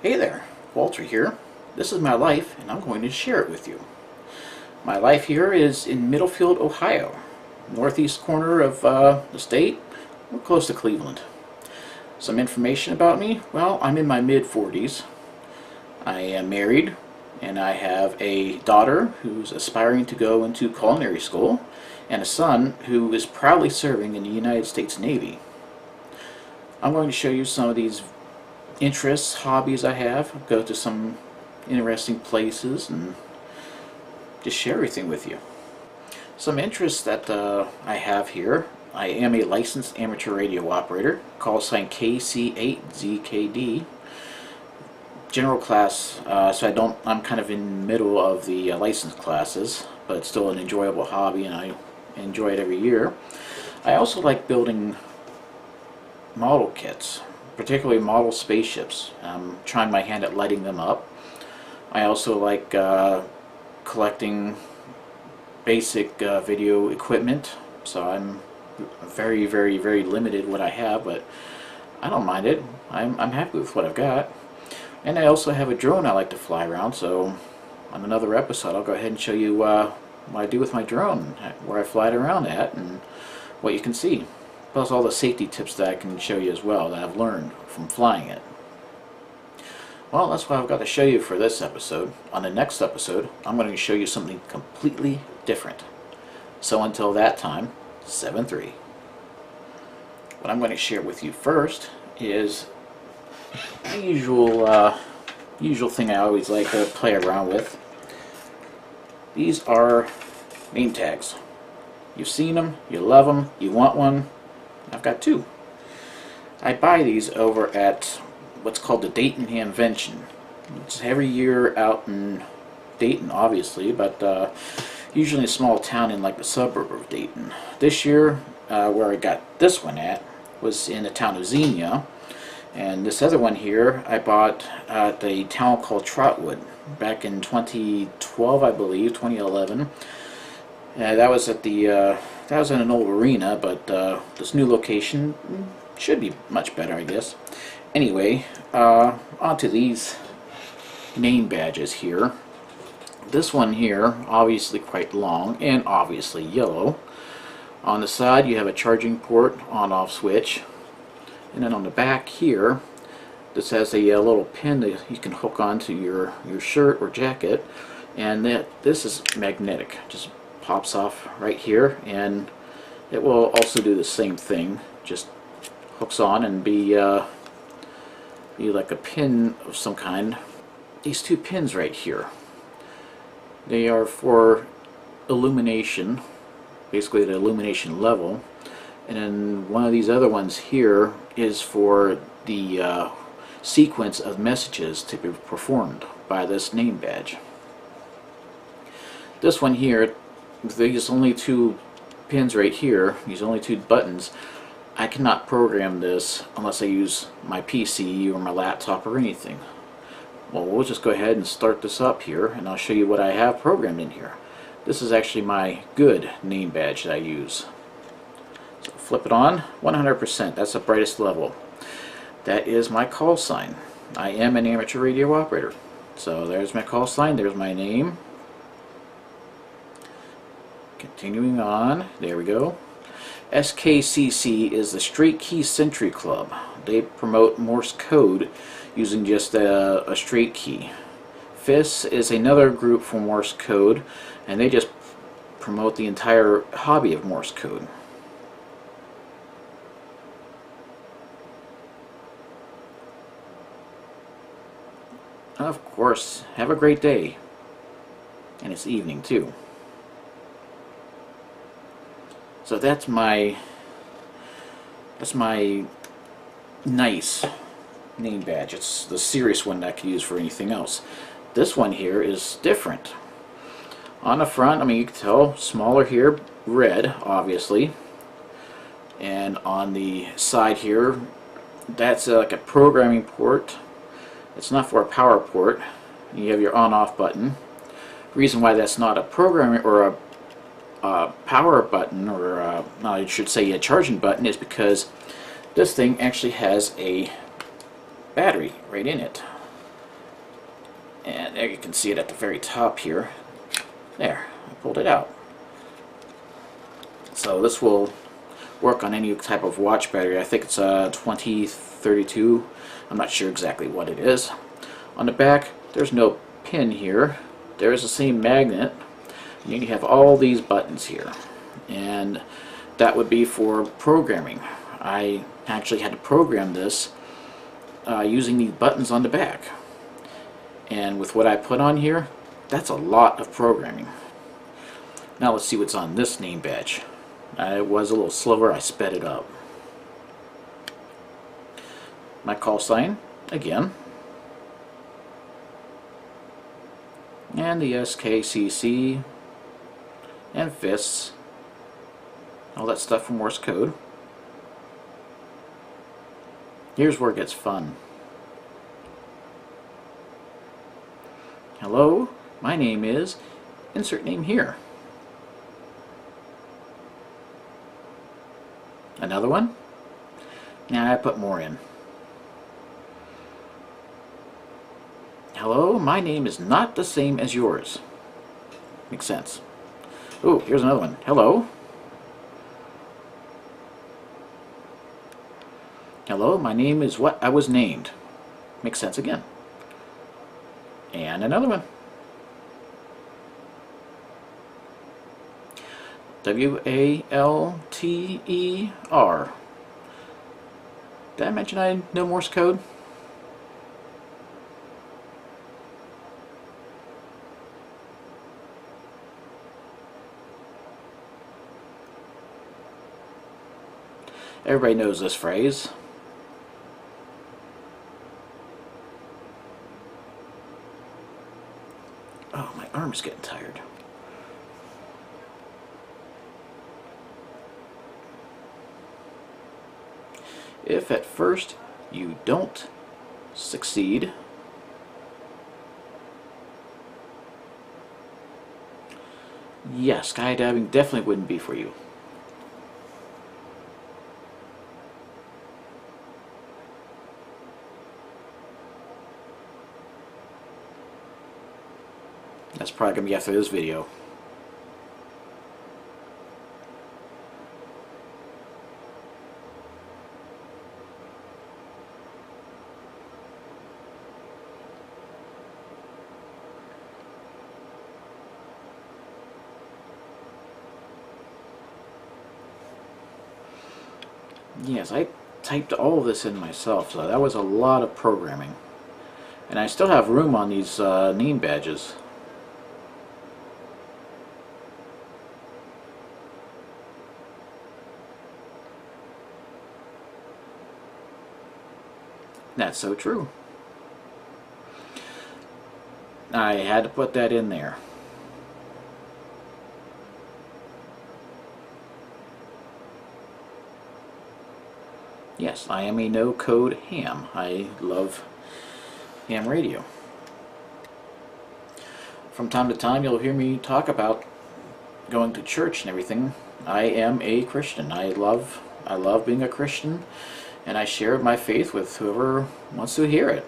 Hey there, Walter here. This is my life and I'm going to share it with you. My life here is in Middlefield, Ohio, northeast corner of the state. We're close to Cleveland. Some information about me, well, I'm in my mid-40s. I am married and I have a daughter who's aspiring to go into culinary school and a son who is proudly serving in the United States Navy. I'm going to show you some of these interests, hobbies I have, go to some interesting places and just share everything with you. Some interests that I have here. I am a licensed amateur radio operator, call sign KC8ZKD. General class, so I'm kind of in the middle of the license classes, but it's still an enjoyable hobby and I enjoy it every year. I also like building model kits, particularly model spaceships. I'm trying my hand at lighting them up. I also like collecting basic video equipment, so I'm very limited what I have, but I don't mind it. I'm happy with what I've got. And I also have a drone I like to fly around, so on another episode I'll go ahead and show you what I do with my drone, where I fly it around at, and what you can see. Plus all the safety tips that I can show you as well that I've learned from flying it. Well, that's what I've got to show you for this episode. On the next episode, I'm going to show you something completely different. So until that time, 7-3. What I'm going to share with you first is the usual thing I always like to play around with. These are name tags. You've seen them, you love them, you want one. I've got two. I buy these over at what's called the Dayton Hamvention. It's every year out in Dayton, obviously, but usually in a small town in like the suburb of Dayton. This year, where I got this one at, was in the town of Xenia, and this other one here I bought at a town called Trotwood back in 2012, I believe, 2011. That was at the that was in an old arena, but this new location should be much better, I guess. Anyway, onto these name badges here. This one here, obviously quite long and obviously yellow. On the side you have a charging port on-off switch, and then on the back here this has a little pin that you can hook onto your shirt or jacket, and this is magnetic. Just pops off right here, and it will also do the same thing, just hooks on and be like a pin of some kind. These two pins right here, they are for illumination, basically the illumination level, and then one of these other ones here is for the sequence of messages to be performed by this name badge. This one here, these only two pins right here, these only two buttons, I cannot program this unless I use my PC or my laptop or anything. Well, we'll just go ahead and start this up here, and I'll show you what I have programmed in here. This is actually my good name badge that I use. So flip it on, 100%, that's the brightest level. That is my call sign. I am an amateur radio operator. So there's my call sign, there's my name. Continuing on, there we go. SKCC is the Straight Key Century Club. They promote Morse code using just a straight key. FIS is another group for Morse code, and they just promote the entire hobby of Morse code. Of course, have a great day. And it's evening too. So that's my nice name badge. It's the serious one that I could use for anything else. This one here is different. On the front, I mean, you can tell, smaller here, red, obviously. And on the side here, that's like a programming port. It's not for a power port. You have your on-off button. Reason why that's not a programming or a power button, or no, I should say a charging button, is because this thing actually has a battery right in it. And there you can see it at the very top here. There, I pulled it out. So this will work on any type of watch battery. I think it's a 2032. I'm not sure exactly what it is. On the back, there's no pin here. There is the same magnet. And you have all these buttons here. And that would be for programming. I actually had to program this using these buttons on the back. And with what I put on here, that's a lot of programming. Now let's see what's on this name badge. It was a little slower, I sped it up. My call sign, again. And the SKCC and fists. All that stuff from Morse code. Here's where it gets fun. Hello, my name is, insert name here. Another one. Now I put more in. Hello, my name is not the same as yours. Makes sense. Oh, here's another one. Hello. Hello, my name is what I was named. Makes sense again. And another one. W-A-L-T-E-R. Did I mention I know Morse code? Everybody knows this phrase. Oh, my arm's getting tired. If at first you don't succeed, yes, skydiving definitely wouldn't be for you. That's probably going to be after this video. Yes, I typed all of this in myself, so that was a lot of programming. And I still have room on these name badges. That's so true. I had to put that in there. Yes, I am a no-code ham. I love ham radio. From time to time you'll hear me talk about going to church and everything. I am a Christian. I love being a Christian, and I share my faith with whoever wants to hear it.